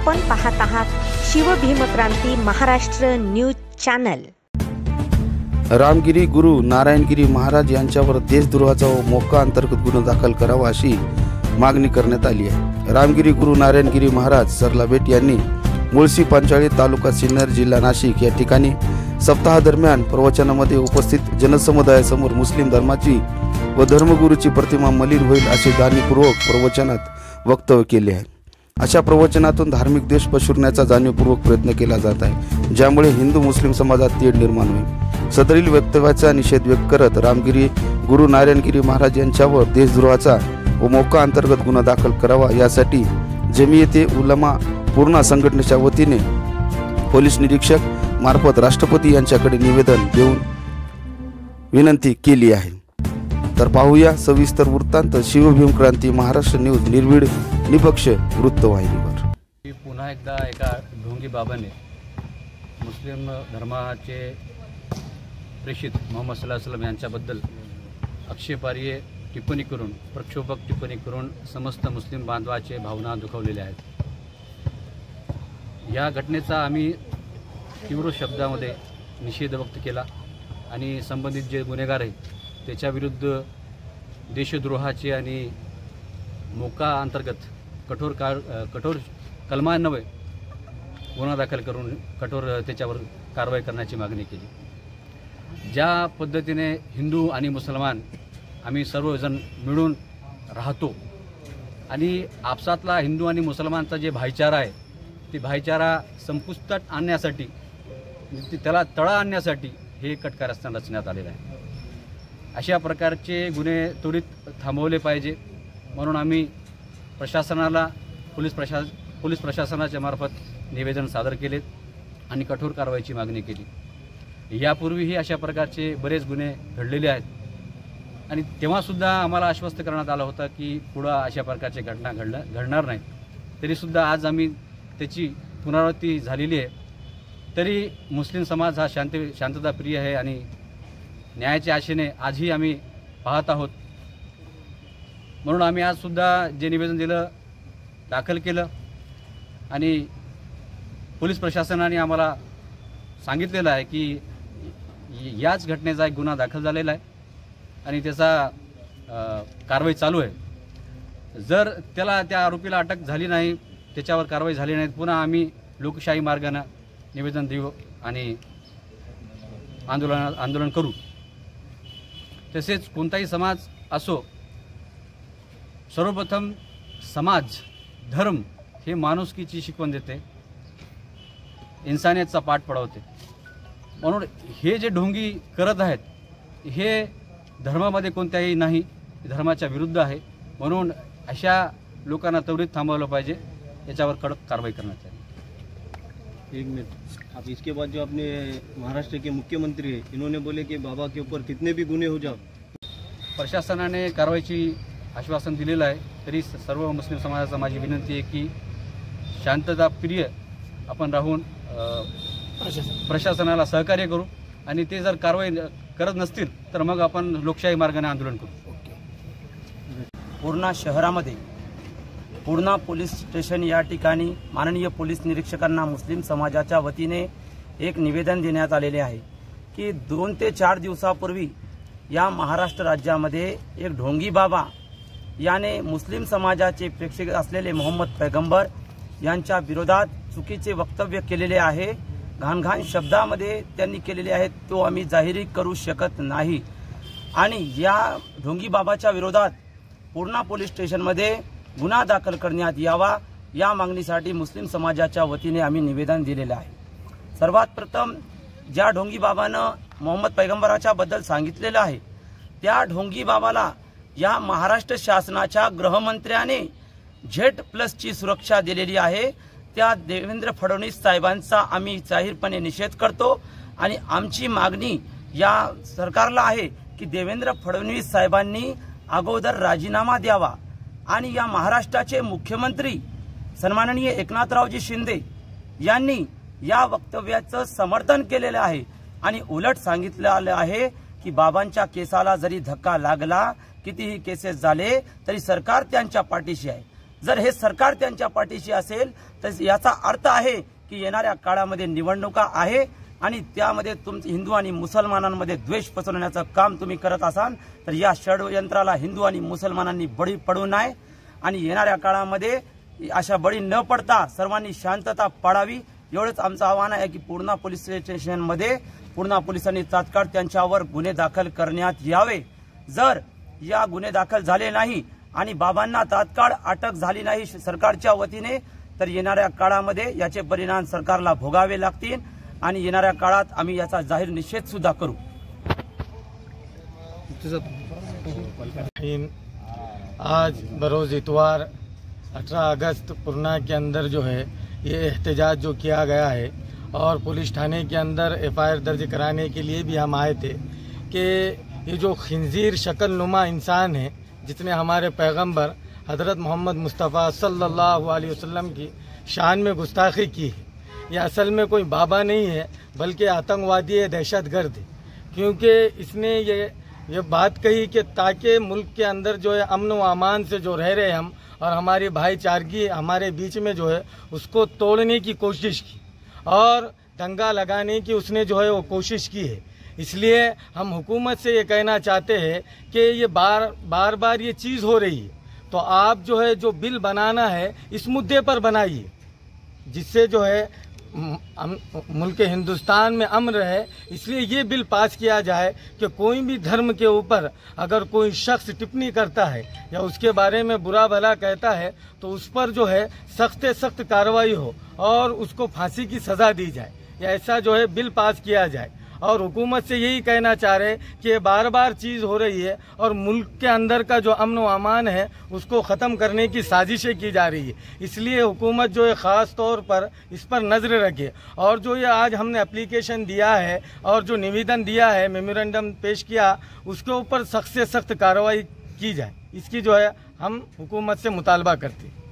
आपण पाहत आहात शिवभीमक्रांती महाराष्ट्र न्यूज चॅनल। रामगिरी गुरु नारायणगिरी महाराज यांच्यावर देशद्रोहाचा व मोक्का अंतर्गत गुन्हा दाखल करावा अशी मागणी करण्यात आली आहे। रामगिरी गुरु नारायणगिरी महाराज सरलाबेट यांनी मुळशी पंचाळी तालुका सिन्नर जिल्हा नाशिक या ठिकाणी सप्ताह दरम्यान प्रवचनामध्ये उपस्थित जनसमुदायासमोर मुस्लिम धर्माची व धर्मगुरूची प्रतिमा मलिन होईल असे जाणीवपूर्वक प्रवचनात वक्तव्य केले आहे। अशा प्रवचनातून धार्मिक द्वेष पसरवण्याचा जाणीवपूर्वक प्रयत्न केला जात आहे, ज्यामुळे हिंदू मुस्लिम समाजात तेढ निर्माण होईल। सदरील वक्तव्याचा निषेध व्यक्त करत रामगिरी गुरु नारायणगिरी महाराज यांच्यावर देशद्रोहाचा व मोक्का अंतर्गत गुन्हा दाखल करावा यासाठी जमियते उलमा पूर्ण संघटनेच्या वतीने पोलीस निरीक्षक मार्फत राष्ट्रपती यांच्याकडे निवेदन देऊन विनंती केली आहे। तर पाहूया सविस्तर वृत्तांत शिवभीमक्रांती महाराष्ट्र न्यूज निर्भीड निपक्ष वृत्तवाहिनीवर। पुन्हा एकदा एका ढोंगी बाबाने मुस्लिम धर्माचे प्रेषित मोहम्मद सल्लल्लाहु अलैहि वसल्लम यांच्याबद्दल आक्षेपार्ह टिप्पणी करून प्रक्षोभक टिप्पणी करून समस्त मुस्लिम बांधवाचे भावना दुखावलेल्या आहेत। या घटनेचा आम्ही तीव्र शब्दामध्ये निषेध व्यक्त केला आणि संबंधित जे गुन्हेगार आहेत त्याच्या विरुद्ध देशद्रोहाचे आणि मोक्का अंतर्गत कठोर कलमान्वये गुन्हा दाखल करून कठोर त्याच्यावर कारवाई करण्याची मागणी केली। ज्या पद्धतीने हिंदू आणि मुसलमान आम्ही सर्वजण मिळून राहतो आणि आपसातला हिंदू आणि मुसलमानचा जे भाईचारा आहे ती भाईचारा संपुष्टात आणण्यासाठी त्याला तळा आणण्यासाठी हे कट कारस्थान रचण्यात आलेलं आहे। अशा प्रकारचे गुन्हे त्वरित थांबवले पाहिजे म्हणून आम्ही प्रशासनाला पोलीस प्रशासनाच्या मार्फत निवेदन सादर केलेत आणि कठोर कारवाईची मागणी केली। यापूर्वीही अशा प्रकारचे बरेच गुन्हे घडलेले आहेत आणि तेव्हासुद्धा आम्हाला आश्वस्त करण्यात आलं होतं की पुढे अशा प्रकारचे घटना घडणार नाहीत। तरीसुद्धा आज आम्ही त्याची पुनरावृत्ती झालेली आहे। तरी मुस्लिम समाज हा शांतताप्रिय आहे आणि न्यायाच्या आशेने आजही आम्ही पाहत आहोत। म्हणून आम्ही आजसुद्धा जे निवेदन दिलं दाखल केलं आणि पोलीस प्रशासनाने आम्हाला सांगितलेलं आहे की याच घटनेचा एक गुन्हा दाखल झालेला आहे आणि त्याचा कारवाई चालू आहे। जर त्या आरोपीला अटक झाली नाही, त्याच्यावर कारवाई झाली नाही, पुन्हा आम्ही लोकशाही मार्गाने निवेदन देऊ आणि आंदोलन करू। तसेच कोणताही समाज असो, सर्वप्रथम समाज धर्म हे माणुसकीची शिकवण देते, इन्सानियतचा पाठ पडवते। म्हणून हे जे ढोंगी करत आहेत हे धर्मामध्ये कोणत्याही नाही, धर्माच्या विरुद्ध आहे। म्हणून अशा लोकांना त्वरित थांबवलं पाहिजे, याच्यावर कडक कारवाई करण्यात येईल। एक मिनट, आप इसके बाद जो अपने महाराष्ट्र के मुख्यमंत्री हैं इन्होंने बोले कि बाबा के ऊपर कितने भी गुन्हे हो जाओ। प्रशासनाने कारवाईची आश्वासन दिलेलं आहे, तरी सर्व मुस्लिम समाजाचा माझी विनंती आहे की शांतताप्रिय आपण राहून प्रशासनाला सहकार्य करू आणि ते जर कारवाई करत नसतील तर मग आपण लोकशाही मार्गाने आंदोलन करू। पूर्णा शहरामध्ये पूर्णा पोलीस स्टेशन या ठिकाणी माननीय पोलीस निरीक्षकांना मुस्लिम समाजाच्या वतीने एक निवेदन देण्यात आलेले आहे की 2 ते 4 दिवसापूर्वी या महाराष्ट्र राज्यामध्ये एक ढोंगी बाबा याने मुस्लिम समाजाचे प्रेक्षक असलेले मोहम्मद पैगंबर यांच्या विरोधात चुकीचे वक्तव्य केलेले आहे। घाणघाण शब्दामध्ये त्यांनी केलेले आहेत, तो आम्ही जाहीर करू शकत नाही आणि या ढोंगी बाबाच्या विरोधात पूर्णा पोलीस स्टेशनमध्ये गुन्हा दाखल करण्यात यावा या मागणीसाठी मुस्लिम समाजाच्या वतीने आम्ही निवेदन दिलेले आहे। सर्वात प्रथम ज्या ढोंगी बाबानं मोहम्मद पैगंबराच्या बद्दल सांगितलेलं आहे त्या ढोंगी बाबाला या महाराष्ट्र शासनाच्या गृहमंत्र्याने Z+ची सुरक्षा दिलेली आहे। त्या देवेंद्र फडणवीस साहेबांचा आम्ही जाहीरपणे निषेध करतो आणि आमची मागणी या सरकारला आहे की देवेंद्र फडणवीस साहेबांनी अगोदर राजीनामा द्यावा आणि या महाराष्ट्राचे मुख्यमंत्री सन्माननीय एकनाथरावजी शिंदे यांनी या वक्तव्याचं समर्थन केलेलं आहे आणि उलट सांगितलेलं आहे की बाबांच्या केसाला जरी धक्का लागला, कितीही केसेस झाले तरी सरकार त्यांच्या पाठीशी आहे जर हे सरकार त्यांच्या पाठीशी असेल तर याचा अर्थ आहे की येणाऱ्या काळामध्ये निवडणुका आहे आणि त्यामध्ये तुमचे हिंदू आणि मुसलमानांमध्ये द्वेष पसरवण्याचं काम तुम्ही करत असाल तर या षडयंत्राला हिंदू आणि मुसलमानांनी बळी पडू नये आणि येणाऱ्या काळामध्ये अशा बळी न पडता सर्वांनी शांतता पाळावी एवढंच आमचं आव्हान आहे की पूर्णा पोलीस स्टेशनमध्ये पूर्णा पोलिसांनी तात्काळ त्यांच्यावर गुन्हे दाखल करण्यात यावे। जर या गुन्हे दाखल झाले नाही आणि बाबांना तात्काळ अटक झाली नाही सरकारच्या वतीने तर येणाऱ्या काळामध्ये याचे परिणाम सरकारला भोगावे लागतील आणि येणाऱ्या काळात आम्ही याचा जाहीर निषेध सुद्धा करू। आज बरोज इतवार 18 अगस्त पूर्णा के अंदर जो है ये एहतजाज जो किया गया है और पुलिस थाने के अंदर FIR दर्ज कराने के लिए भी हम आए थे कि ये जो खिंजीर शक्ल नुमा इंसान है जिसने हमारे पैगंबर हज़रत मोहम्मद मुस्तफ़ा सल्लल्लाहु अलैहि वसल्लम की शान में गुस्ताखी की है, ये असल में कोई बाबा नहीं है बल्कि आतंकवादी है, दहशतगर्द है। क्योंकि इसने ये बात कही कि ताकि मुल्क के अंदर जो है अमन व अमान से जो रह रहे हम और हमारी भाईचारगी हमारे बीच में जो है उसको तोड़ने की कोशिश की और दंगा लगाने की उसने जो है वो कोशिश की है। इसलिए हम हुकूमत से ये कहना चाहते हैं कि ये बार बार ये चीज़ हो रही है तो आप जो है जो बिल बनाना है इस मुद्दे पर बनाइए जिससे जो है मुल्क हिंदुस्तान में अमन रहे। इसलिए ये बिल पास किया जाए कि कोई भी धर्म के ऊपर अगर कोई शख्स टिप्पणी करता है या उसके बारे में बुरा भला कहता है तो उस पर जो है सख्त से सख्त कार्रवाई हो और उसको फांसी की सज़ा दी जाए या ऐसा जो है बिल पास किया जाए। और हुकूमत से यही कहना चाह रहे कि ये बार बार चीज़ हो रही है और मुल्क के अंदर का जो अमन व अमान है उसको ख़त्म करने की साजिशें की जा रही है। इसलिए हुकूमत जो है ख़ास तौर पर इस पर नज़र रखे और जो ये आज हमने एप्लीकेशन दिया है और जो निवेदन दिया है मेमोरेंडम पेश किया उसके ऊपर सख्त से सख्त कार्रवाई की जाए, इसकी जो है हम हुकूमत से मुतालबा करते हैं।